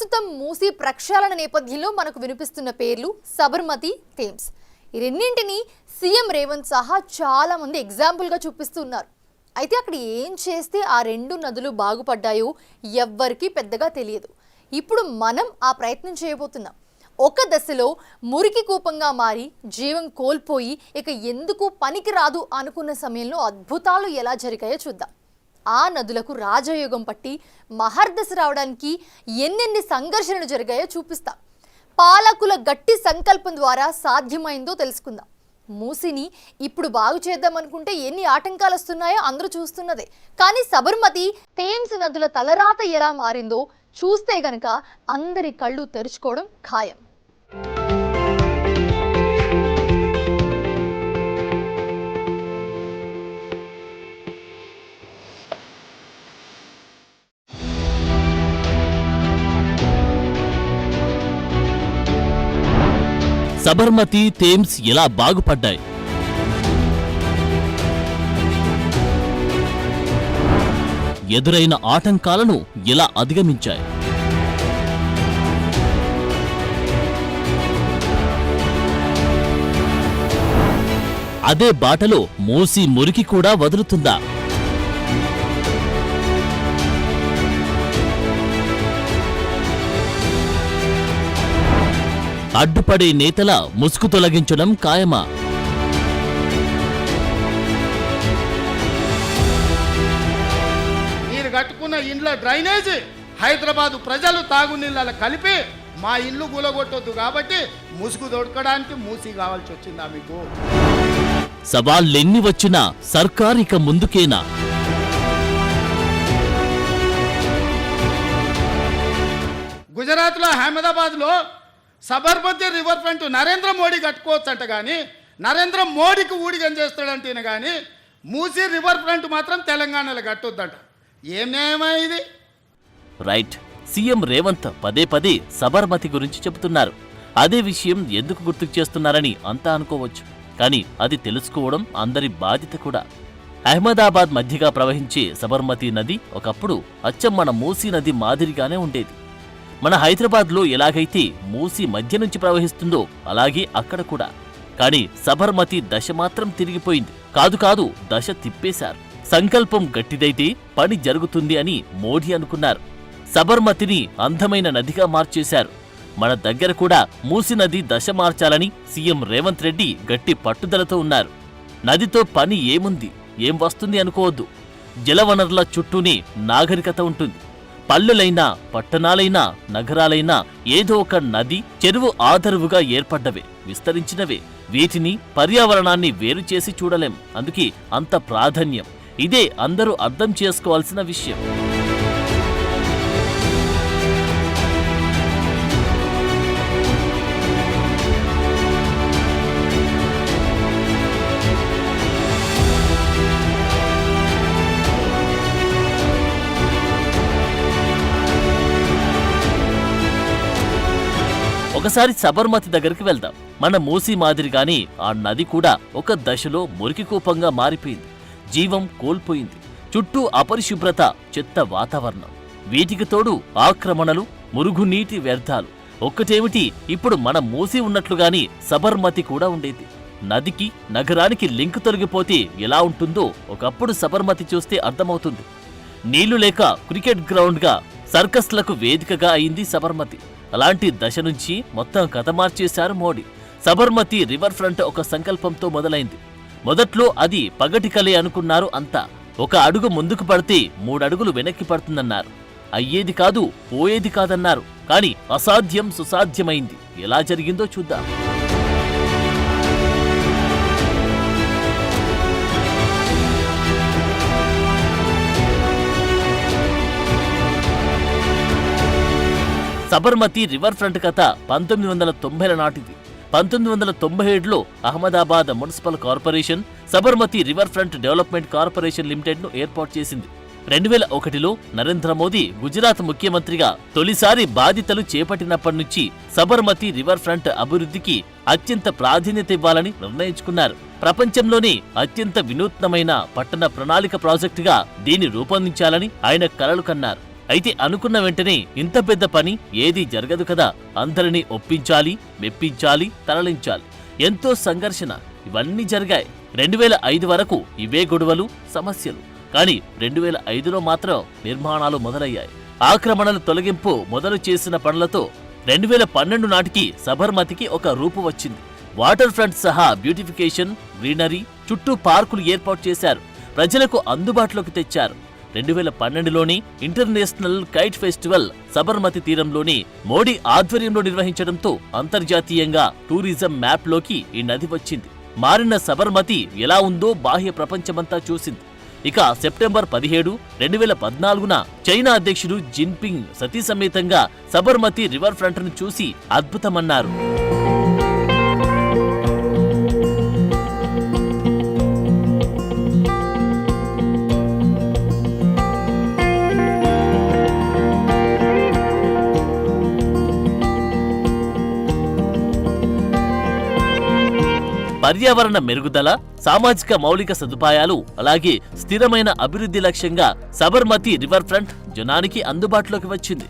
ప్రస్తుతం మూసీ ప్రక్షాళన నేపథ్యంలో మనకు వినిపిస్తున్న పేర్లు సబర్మతి, థేమ్స్. ఈ రెండింటిని సీఎం రేవంత్ సహా చాలా మంది ఎగ్జాంపుల్గా చూపిస్తున్నారు. అయితే అక్కడ ఏం చేస్తే ఆ రెండు నదులు బాగుపడ్డాయో ఎవ్వరికీ పెద్దగా తెలియదు. ఇప్పుడు మనం ఆ ప్రయత్నం చేయబోతున్నాం. ఒక దశలో మురికి కూపంగా మారి జీవం కోల్పోయి ఇక ఎందుకు పనికి రాదు అనుకున్న సమయంలో అద్భుతాలు ఎలా జరిగాయో చూద్దాం. ఆ నదులకు రాజయోగం పట్టి మహర్దశ రావడానికి ఎన్నెన్ని సంఘర్షణలు జరిగాయో చూపిస్తాం. పాలకుల గట్టి సంకల్పం ద్వారా సాధ్యమైందో తెలుసుకుందాం. మూసిని ఇప్పుడు బాగు చేద్దాం అనుకుంటే ఎన్ని ఆటంకాలు వస్తున్నాయో అందరూ చూస్తున్నదే. కానీ సబర్మతి, థేమ్స్ నదుల తలరాత ఎలా మారిందో చూస్తే గనక అందరి కళ్ళు తెరుచుకోవడం ఖాయం. సబర్మతి, థేమ్స్ ఎలా బాగుపడ్డాయి? ఎదురైన ఆటంకాలను ఎలా అధిగమించాయి? అదే బాటలో మూసీ మురికి కూడా వదులుతుందా? అడ్డుపడే నేతల ముసుగు తొలగించడం ఖాయమా? మీరు కట్టుకున్న ఇండ్ల డ్రైనేజ్ హైదరాబాదు ప్రజలు తాగునీళ్ళ కలిపి మా ఇల్లు కూలగొట్టొద్దు కాబట్టి ముసుగు దొరకడానికి మూసి కావాల్సి వచ్చిందా మీకు? సవాళ్ళెన్ని వచ్చినా సర్కార్ ఇక ముందుకేనా? గుజరాత్లో అహ్మదాబాద్లో సబర్మతి రివర్ ఫ్రంట్ నరేంద్ర మోడీ కట్టుకోవచ్చంట, కానీ నరేంద్ర మోడీకి ఊడిగం చేస్తాడంటేనే కానీ మూసీ రివర్ ఫ్రంట్ మాత్రం తెలంగాణలో కట్టొద్దంట. ఏం న్యాయమా ఇది? రైట్. సీఎం రేవంత్ పదే పదే సబర్మతి గురించి చెబుతున్నారు. అదే విషయం ఎందుకు గుర్తుకు చేస్తున్నారని అంతా అనుకోవచ్చు. కానీ అది తెలుసుకోవడం అందరి బాధ్యత కూడా. అహ్మదాబాద్ మధ్యగా ప్రవహించే సబర్మతి నది ఒకప్పుడు అచ్చం మన మూసీ నది మాదిరిగానే ఉండేది. మన హైదరాబాద్లో ఎలాగైతే మూసీ మధ్య నుంచి ప్రవహిస్తుందో అలాగే అక్కడ కూడా. కానీ సబర్మతి దశ మాత్రం తిరిగిపోయింది. కాదు, దశ తిప్పేశారు. సంకల్పం గట్టిదైతే పని జరుగుతుంది అని మోడీ అనుకున్నారు. సబర్మతిని అందమైన నదిగా మార్చేశారు. మన దగ్గర కూడా మూసీ నది దశ మార్చాలని సీఎం రేవంత్ రెడ్డి గట్టి పట్టుదలతో ఉన్నారు. నదితో పని ఏముంది, ఏం వస్తుంది అనుకోవద్దు. జలవనరుల చుట్టూనే నాగరికత ఉంటుంది. పల్లెలైనా, పట్టణాలైనా, నగరాలైనా ఏదో ఒక నది, చెరువు ఆదరువుగా ఏర్పడ్డవే, విస్తరించినవే. వీటిని, పర్యావరణాన్ని వేరు చేసి చూడలేం. అందుకే అంత ప్రాధాన్యం. ఇదే అందరూ అర్థం చేసుకోవాల్సిన విషయం. ఒకసారి సబర్మతి దగ్గరికి వెళ్దాం. మన మూసీ మాదిరిగానే ఆ నది కూడా ఒక దశలో మురికి కూపంగా మారిపోయింది. జీవం కోల్పోయింది. చుట్టూ అపరిశుభ్రత, చెత్త వాతావరణం. వీటికి తోడు ఆక్రమణలు, మురుగునీటి వ్యర్థాలు. ఒక్కటేమిటి, ఇప్పుడు మన మూసీ ఉన్నట్లుగాని సబర్మతి కూడా ఉండేది. నదికి, నగరానికి లింక్ తొలగిపోతే ఎలా ఉంటుందో ఒకప్పుడు సబర్మతి చూస్తే అర్థమవుతుంది. నీళ్లు లేక క్రికెట్ గ్రౌండ్గా, సర్కస్లకు వేదికగా అయింది సబర్మతి. అలాంటి దశ నుంచి మొత్తం కథ మార్చేశారు మోడీ. సబర్మతి రివర్ ఫ్రంట్ ఒక సంకల్పంతో మొదలైంది. మొదట్లో అది పగటి కలే అనుకున్నారు అంతా. ఒక అడుగు ముందుకు పడితే 3 అడుగులు వెనక్కి పడుతుందన్నారు. అయ్యేది కాదు, పోయేది కాదన్నారు. కానీ అసాధ్యం సుసాధ్యమైంది. ఎలా జరిగిందో చూద్దాం. సబర్మతి రివర్ ఫ్రంట్ కథ 1990ల నాటిది. 1997లో Ahmedabad municipal corporation Sabarmati river front development corporation లిమిటెడ్ను ఏర్పాటు చేసింది. 2001లో నరేంద్ర మోదీ గుజరాత్ ముఖ్యమంత్రిగా తొలిసారి బాధ్యతలు చేపట్టినప్పటి నుంచి సబర్మతి రివర్ ఫ్రంట్ అభివృద్ధికి అత్యంత ప్రాధాన్యత ఇవ్వాలని నిర్ణయించుకున్నారు. ప్రపంచంలోనే అత్యంత వినూత్నమైన పట్టణ ప్రణాళిక ప్రాజెక్టుగా దీన్ని రూపొందించాలని ఆయన కలలు కన్నారు. అయితే అనుకున్న వెంటనే ఇంత పెద్ద పని ఏదీ జరగదు కదా, అందరినీ ఒప్పించాలి, మెప్పించాలి, తరలించాలి, ఎంతో సంఘర్షణ, ఇవన్నీ జరిగాయి. 2005 వరకు ఇవే గొడవలు, సమస్యలు. కానీ 2005లో మాత్రం నిర్మాణాలు మొదలయ్యాయి. ఆక్రమణల తొలగింపు మొదలు చేసిన పనులతో 2012 నాటికి సబర్మతికి ఒక రూపు వచ్చింది. వాటర్ ఫ్రంట్ సహా బ్యూటిఫికేషన్, గ్రీనరీ, చుట్టూ పార్కులు ఏర్పాటు చేశారు, ప్రజలకు అందుబాటులోకి తెచ్చారు. 2012లోని ఇంటర్నేషనల్ కైట్ ఫెస్టివల్ సబర్మతి తీరంలోని మోడీ ఆధ్వర్యంలో నిర్వహించడంతో అంతర్జాతీయంగా టూరిజం మ్యాప్లోకి ఈ నది వచ్చింది. మారిన సబర్మతి ఎలా ఉందో బాహ్య ప్రపంచమంతా చూసింది. ఇక సెప్టెంబర్ 17, 2014న చైనా అధ్యక్షుడు జిన్పింగ్ సతీ సమేతంగా సబర్మతి రివర్ ఫ్రంట్ను చూసి అద్భుతమన్నారు. పర్యావరణ మెరుగుదల, సామాజిక మౌలిక సదుపాయాలు, అలాగే స్థిరమైన అభివృద్ధి లక్ష్యంగా సబర్మతి రివర్ ఫ్రంట్ జనానికి అందుబాటులోకి వచ్చింది.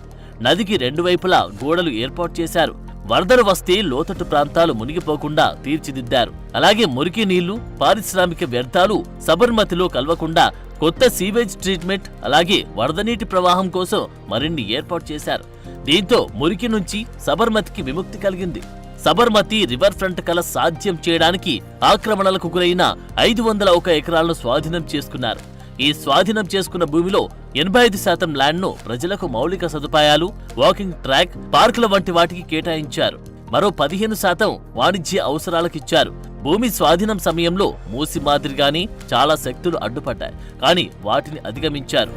నదికి రెండు వైపులా గోడలు ఏర్పాటు చేశారు. వరదలు వస్తే లోతట్టు ప్రాంతాలు మునిగిపోకుండా తీర్చిదిద్దారు. అలాగే మురికి నీళ్లు, పారిశ్రామిక వ్యర్థాలు సబర్మతిలో కలవకుండా కొత్త సీవేజ్ ట్రీట్మెంట్, అలాగే వరద నీటి ప్రవాహం కోసం మరిన్ని ఏర్పాటు చేశారు. దీంతో మురికి నుంచి సబర్మతికి విముక్తి కలిగింది. సబర్మతి రివర్ ఫ్రంట్ కల సాధ్యం చేయడానికి ఆక్రమణలకు గురైన 501 ఎకరాలను స్వాధీనం చేసుకున్నారు. ఈ స్వాధీనం చేసుకున్న భూమిలో 85% ల్యాండ్ను ప్రజలకు మౌలిక సదుపాయాలు, వాకింగ్ ట్రాక్, పార్కుల వంటి వాటికి కేటాయించారు. మరో 15% వాణిజ్య అవసరాలకిచ్చారు. భూమి స్వాధీనం సమయంలో మూసి మాదిరిగానే చాలా శక్తులు అడ్డుపడ్డాయి, కానీ వాటిని అధిగమించారు.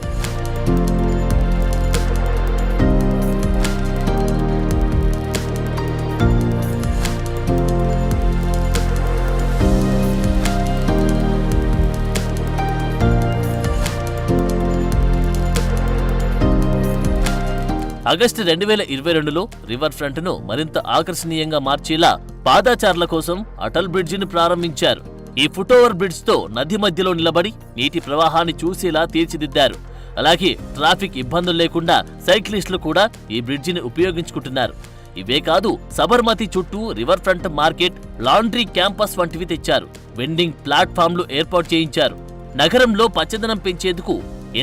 ఆగస్టు 2022లో రివర్ ఫ్రంట్ ను మరింత ఆకర్షణీయంగా మార్చేలా పాదాచారుల కోసం అటల్ బ్రిడ్జిని ప్రారంభించారు. ఈ ఫుట్ఓవర్ బ్రిడ్జ్ తో నది మధ్యలో నిలబడి నీటి ప్రవాహాన్ని చూసేలా తీర్చిదిద్దారు. అలాగే ట్రాఫిక్ ఇబ్బందులు లేకుండా సైక్లిస్టులు కూడా ఈ బ్రిడ్జిని ఉపయోగించుకుంటున్నారు. ఇవే కాదు, సబర్మతి చుట్టూ river front market, laundry campus వంటివి తెచ్చారు. వెండింగ్ ప్లాట్ఫామ్లు ఏర్పాటు చేయించారు. నగరంలో పచ్చదనం పెంచేందుకు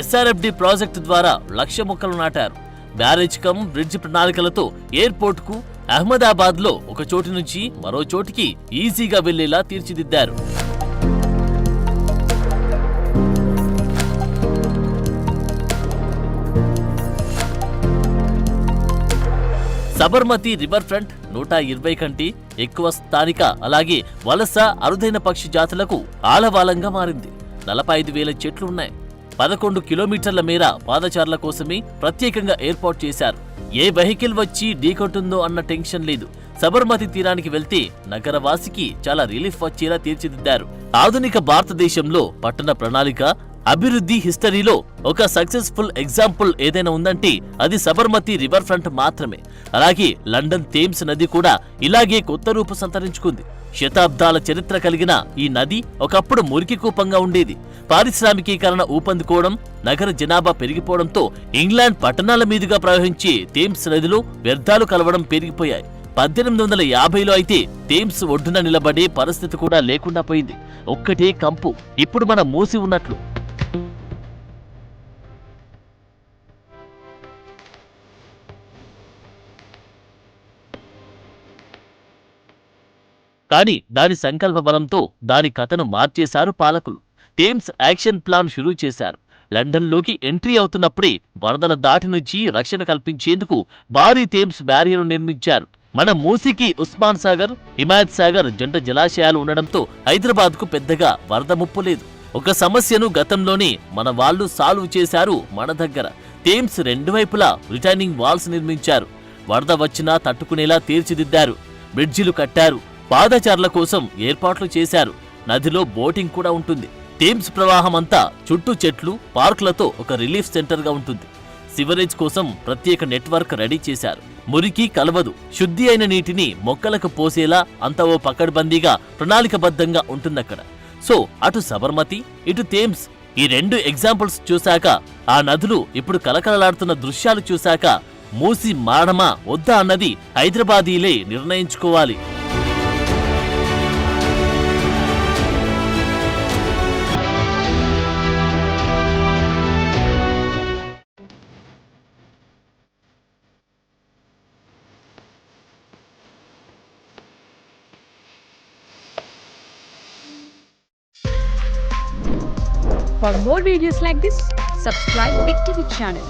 SRFD ప్రాజెక్టు ద్వారా 1,00,000 మొక్కలు నాటారు. బ్యారేజ్ కమ్ బ్రిడ్జ్ ప్రణాళికలతో ఎయిర్పోర్ట్ కు అహ్మదాబాద్ లో ఒక చోటు నుంచి మరో చోటికి ఈజీగా వెళ్లేలా తీర్చిదిద్దారు. సబర్మతి రివర్ ఫ్రంట్ 120 కంటే ఎక్కువ స్థానిక, అలాగే వలస, అరుదైన పక్షి జాతులకు ఆలవాలంగా మారింది. 45,000 చెట్లు ఉన్నాయి. 11 కిలోమీటర్ల మేర పాదచారుల కోసమే ప్రత్యేకంగా ఏర్పాటు చేశారు. ఏ వెహికల్ వచ్చి ఢీకొట్టుందో అన్న టెన్షన్ లేదు. సబర్మతి తీరానికి వెళ్తే నగరవాసికి చాలా రిలీఫ్ వచ్చేలా తీర్చిదిద్దారు. ఆధునిక భారతదేశంలో పట్టణ ప్రణాళిక, అభివృద్ధి హిస్టరీలో ఒక సక్సెస్ఫుల్ ఎగ్జాంపుల్ ఏదైనా ఉందంటే అది సబర్మతి రివర్ ఫ్రంట్ మాత్రమే. అలాగే లండన్ థేమ్స్ నది కూడా ఇలాగే కొత్త రూపు సంతరించుకుంది. శతాబ్దాల చరిత్ర కలిగిన ఈ నది ఒకప్పుడు మురికి కూపంగా ఉండేది. పారిశ్రామికీకరణ ఊపందుకోవడం, నగర జనాభా పెరిగిపోవడంతో ఇంగ్లాండ్ పట్టణాల మీదుగా ప్రవహించే థేమ్స్ నదిలో వ్యర్థాలు కలవడం పెరిగిపోయాయి. 1850లో అయితే థేమ్స్ ఒడ్డున నిలబడే పరిస్థితి కూడా లేకుండా పోయింది. ఒక్కటే కంపు. ఇప్పుడు మనం మూసి ఉన్నట్లు. కానీ దాని సంకల్ప బలంతో దాని కథను మార్చేశారు పాలకులు. థేమ్స్ యాక్షన్ ప్లాన్ షురూ చేశారు. లండన్లోకి ఎంట్రీ అవుతున్నప్పుడే వరదల దాటి నుంచి రక్షణ కల్పించేందుకు భారీ థేమ్స్ బ్యారియర్ నిర్మించారు. మన మూసీకి ఉస్మాన్ సాగర్, హిమాయత్ సాగర్ జంట జలాశయాలు ఉండడంతో హైదరాబాద్ కు పెద్దగా వరద ముప్పు లేదు. ఒక సమస్యను గతంలోనే మన వాళ్ళు సాల్వ్ చేశారు మన దగ్గర. థేమ్స్ రెండు వైపులా రిటైనింగ్ వాల్స్ నిర్మించారు. వరద వచ్చినా తట్టుకునేలా తీర్చిదిద్దారు. బ్రిడ్జిలు కట్టారు. పాదచారుల కోసం ఏర్పాట్లు చేశారు. నదిలో బోటింగ్ కూడా ఉంటుంది. థేమ్స్ ప్రవాహం అంతా చుట్టూ చెట్లు, పార్కులతో ఒక రిలీఫ్ సెంటర్ గా ఉంటుంది. సివరేజ్ కోసం ప్రత్యేక నెట్వర్క్ రెడీ చేశారు. మురికి కలవదు. శుద్ధి అయిన నీటిని మొక్కలకు పోసేలా అంతా ఓ పకడ్బందీగా ప్రణాళికబద్ధంగా ఉంటుందక్కడ. సో అటు సబర్మతి, ఇటు థేమ్స్ ఈ 2 ఎగ్జాంపుల్స్ చూశాక, ఆ నదులు ఇప్పుడు కలకలలాడుతున్న దృశ్యాలు చూశాక మూసి మారడమా వద్దా అన్నది హైదరాబాదీలే నిర్ణయించుకోవాలి. For more videos like this, subscribe Big TV channel.